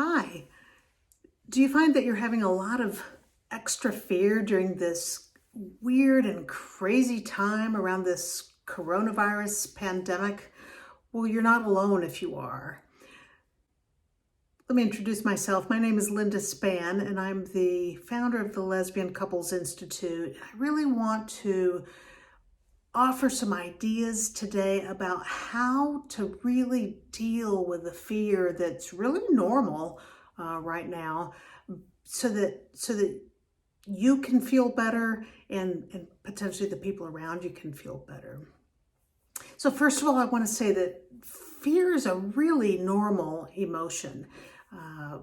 Hi. Do you find that you're having a lot of extra fear during this weird and crazy time around this coronavirus pandemic? Well, you're not alone if you are. Let me introduce myself. My name is Linda Spann, and I'm the founder of the Lesbian Couples Institute. I really want to offer some ideas today about how to really deal with the fear that's really normal right now, so that you can feel better and potentially the people around you can feel better. So first of all, I want to say that fear is a really normal emotion. Uh,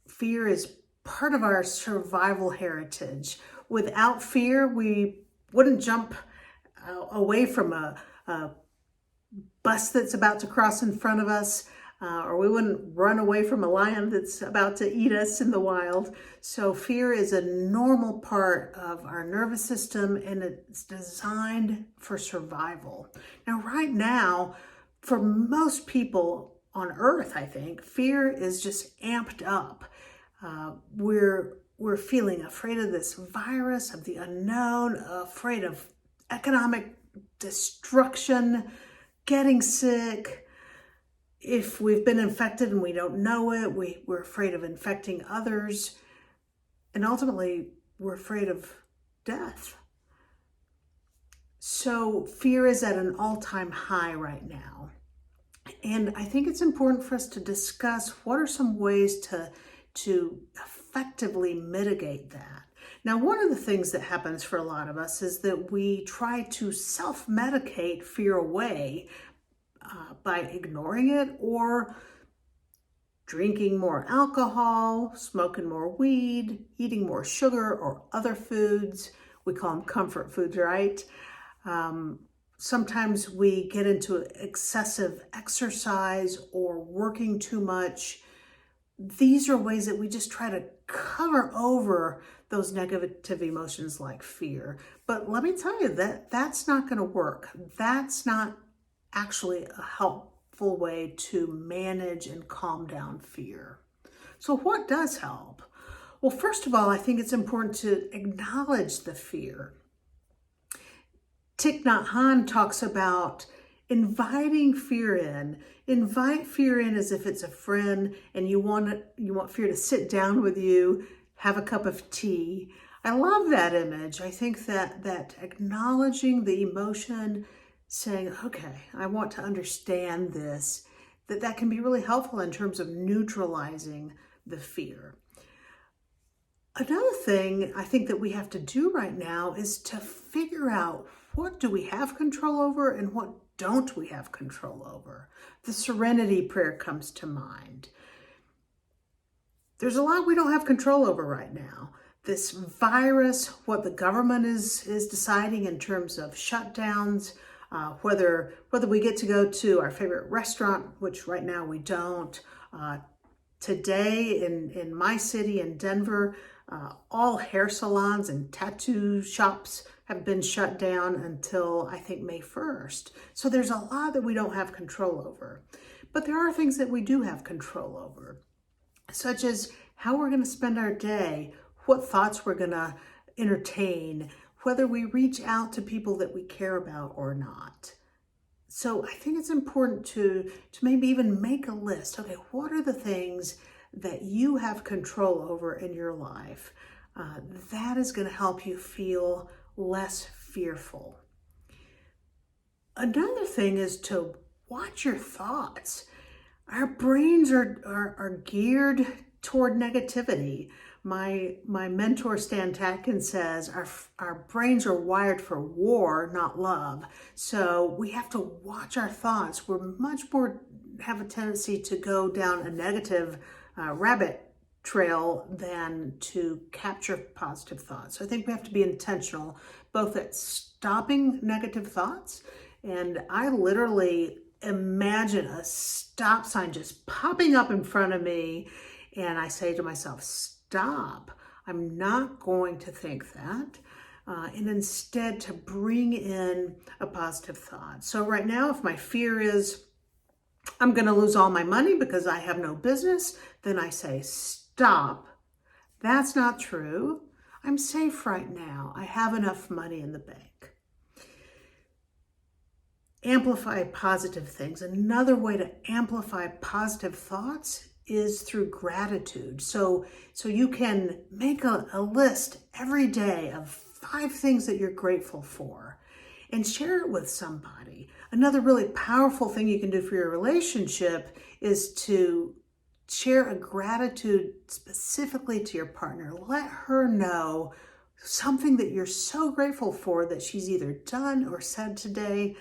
Fear is part of our survival heritage. Without fear, we wouldn't jump away from a bus that's about to cross in front of us, or we wouldn't run away from a lion that's about to eat us in the wild. So fear is a normal part of our nervous system, and it's designed for survival. Now, right now, for most people on Earth, I think, fear is just amped up. We're feeling afraid of this virus, of the unknown, afraid of economic destruction, getting sick. If we've been infected and we don't know it, we're afraid of infecting others. And ultimately, we're afraid of death. So fear is at an all-time high right now. And I think it's important for us to discuss what are some ways to effectively mitigate that. Now, one of the things that happens for a lot of us is that we try to self-medicate fear away by ignoring it or drinking more alcohol, smoking more weed, eating more sugar or other foods. We call them comfort foods, right? Sometimes we get into excessive exercise or working too much. These are ways that we just try to cover over those negative emotions like fear. But let me tell you that that's not going to work. That's not actually a helpful way to manage and calm down fear. So what does help? Well, first of all, I think it's important to acknowledge the fear. Thich Nhat Hanh talks about inviting fear in. Invite fear in as if it's a friend and you want fear to sit down with you, have a cup of tea. I love that image. I think that acknowledging the emotion, saying, okay, I want to understand this, that can be really helpful in terms of neutralizing the fear. Another thing I think that we have to do right now is to figure out what do we have control over and what don't we have control over. The serenity prayer comes to mind. There's a lot we don't have control over right now. This virus, what the government is deciding in terms of shutdowns, whether we get to go to our favorite restaurant, which right now we don't. Today in my city, in Denver, all hair salons and tattoo shops have been shut down until I think May 1st. So there's a lot that we don't have control over. But there are things that we do have control over, such as how we're going to spend our day, what thoughts we're going to entertain, whether we reach out to people that we care about or not. So I think it's important to maybe even make a list. Okay, what are the things that you have control over in your life? That is going to help you feel less fearful. Another thing is to watch your thoughts. Our brains are geared toward negativity. My mentor Stan Tatkin says our brains are wired for war, not love. So we have to watch our thoughts. We're much more have a tendency to go down a negative rabbit trail than to capture positive thoughts. So I think we have to be intentional both at stopping negative thoughts, and I literally imagine a stop sign just popping up in front of me, and I say to myself, stop. I'm not going to think that. And instead to bring in a positive thought. So right now, if my fear is I'm going to lose all my money because I have no business, then I say, stop. That's not true. I'm safe right now. I have enough money in the bank. Amplify positive things. Another way to amplify positive thoughts is through gratitude. So you can make a list every day of 5 things that you're grateful for and share it with somebody. Another really powerful thing you can do for your relationship is to share a gratitude specifically to your partner. Let her know something that you're so grateful for that she's either done or said today,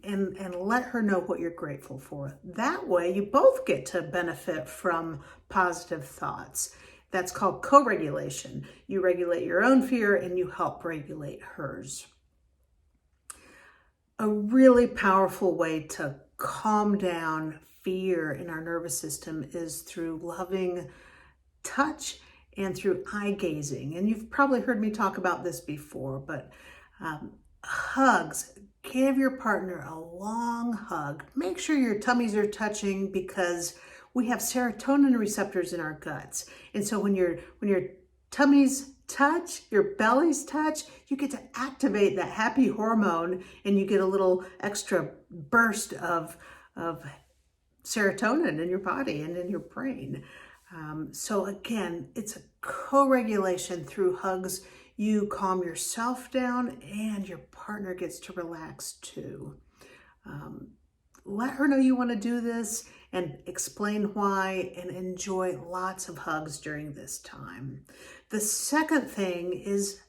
and let her know what you're grateful for. That way you both get to benefit from positive thoughts. That's called co-regulation. You regulate your own fear and you help regulate hers. A really powerful way to calm down fear in our nervous system is through loving touch and through eye gazing. And you've probably heard me talk about this before, but hugs. Give your partner a long hug. Make sure your tummies are touching because we have serotonin receptors in our guts. And so when your tummies touch, your bellies touch, you get to activate that happy hormone and you get a little extra burst of serotonin in your body and in your brain. So again, it's a co-regulation through hugs. You calm yourself down and your partner gets to relax too. Let her know you want to do this and explain why, and enjoy lots of hugs during this time. The second thing is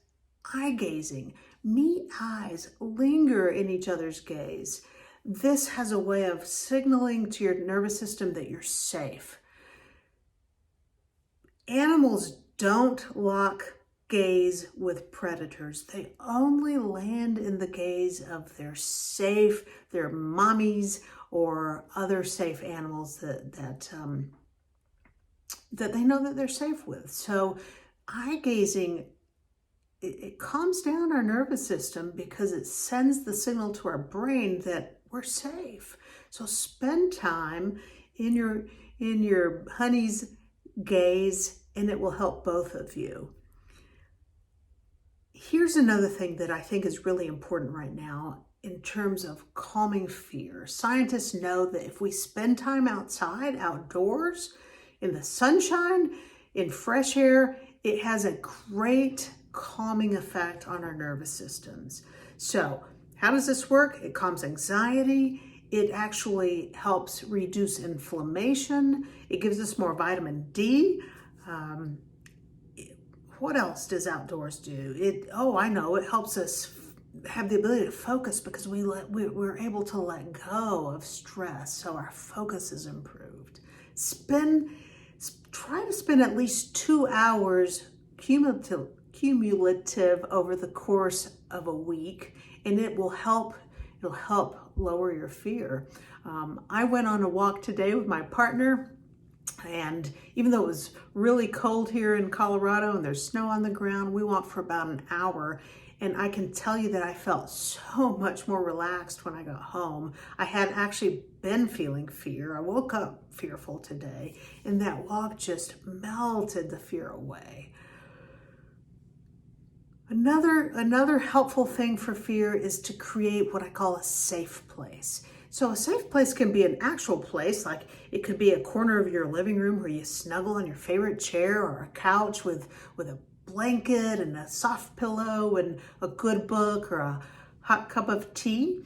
eye gazing. Meet eyes, linger in each other's gaze. This has a way of signaling to your nervous system that you're safe. Animals don't lock gaze with predators. They only land in the gaze of their mommies or other safe animals that they know that they're safe with. So eye gazing, it calms down our nervous system because it sends the signal to our brain that we're safe. So spend time in your honey's gaze and it will help both of you. Here's another thing that I think is really important right now in terms of calming fear. Scientists know that if we spend time outside, outdoors, in the sunshine, in fresh air, it has a great calming effect on our nervous systems. So how does this work? It calms anxiety. It actually helps reduce inflammation. It gives us more vitamin D. What else does outdoors do? I know, it helps us have the ability to focus because we're able to let go of stress, so our focus is improved. Try to spend at least 2 hours cumulative over the course of a week, and it'll help lower your fear. I went on a walk today with my partner. And even though it was really cold here in Colorado and there's snow on the ground, we walked for about an hour. And I can tell you that I felt so much more relaxed when I got home. I had actually been feeling fear. I woke up fearful today, and that walk just melted the fear away. Another helpful thing for fear is to create what I call a safe place. So a safe place can be an actual place, like it could be a corner of your living room where you snuggle on your favorite chair, or a couch with a blanket and a soft pillow and a good book or a hot cup of tea.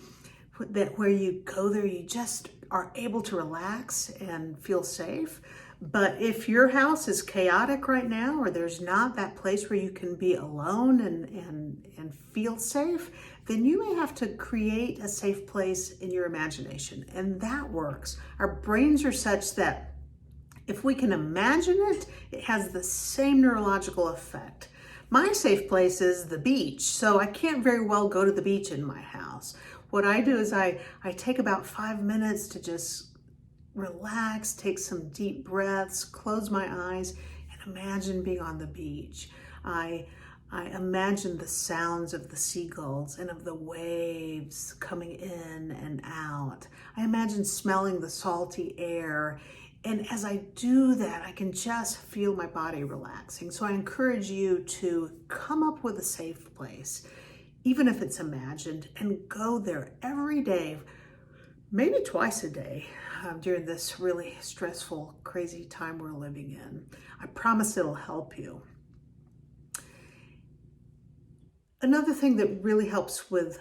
Where you go there, you just are able to relax and feel safe. But if your house is chaotic right now, or there's not that place where you can be alone and feel safe, then you may have to create a safe place in your imagination. And that works. Our brains are such that if we can imagine it, it has the same neurological effect. My safe place is the beach, so I can't very well go to the beach in my house. What I do is I take about 5 minutes to just relax, take some deep breaths, close my eyes, and imagine being on the beach. I I imagine the sounds of the seagulls and of the waves coming in and out. I imagine smelling the salty air. And as I do that, I can just feel my body relaxing. So I encourage you to come up with a safe place, even if it's imagined, and go there every day, maybe twice a day, during this really stressful, crazy time we're living in. I promise it'll help you. Another thing that really helps with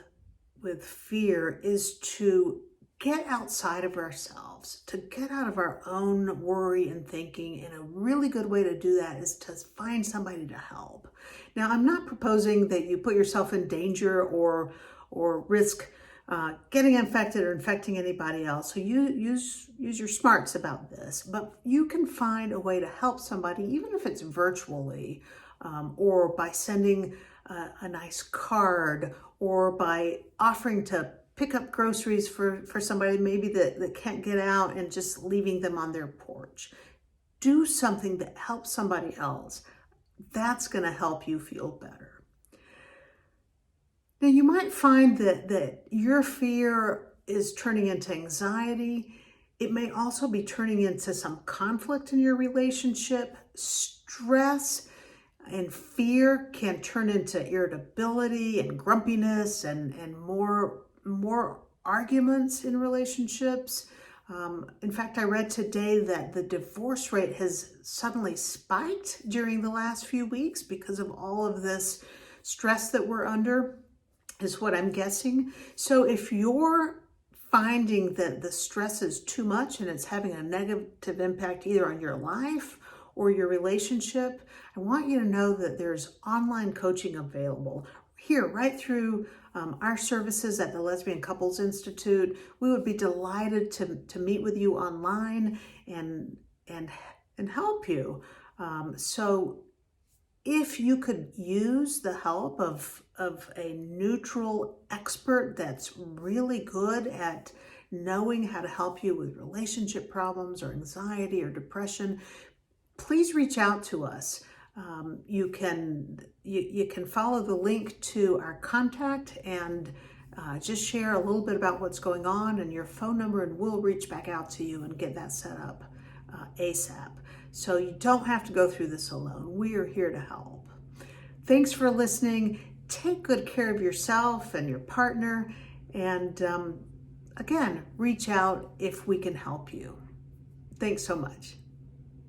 fear is to get outside of ourselves, to get out of our own worry and thinking. And a really good way to do that is to find somebody to help. Now, I'm not proposing that you put yourself in danger or risk getting infected or infecting anybody else. So you use your smarts about this, but you can find a way to help somebody, even if it's virtually, or by sending a nice card, or by offering to pick up groceries for somebody maybe that can't get out, and just leaving them on their porch. Do something that helps somebody else. That's going to help you feel better. Now, you might find that your fear is turning into anxiety. It may also be turning into some conflict in your relationship. Stress and fear can turn into irritability and grumpiness and more arguments in relationships. In fact, I read today that the divorce rate has suddenly spiked during the last few weeks because of all of this stress that we're under, is what I'm guessing. So if you're finding that the stress is too much and it's having a negative impact either on your life or your relationship, I want you to know that there's online coaching available here right through our services at the Lesbian Couples Institute. We would be delighted to meet with you online and help you. So if you could use the help of a neutral expert that's really good at knowing how to help you with relationship problems or anxiety or depression, please reach out to us. You can follow the link to our contact and just share a little bit about what's going on and your phone number, and we'll reach back out to you and get that set up ASAP. So you don't have to go through this alone. We are here to help. Thanks for listening. Take good care of yourself and your partner. And again, reach out if we can help you. Thanks so much.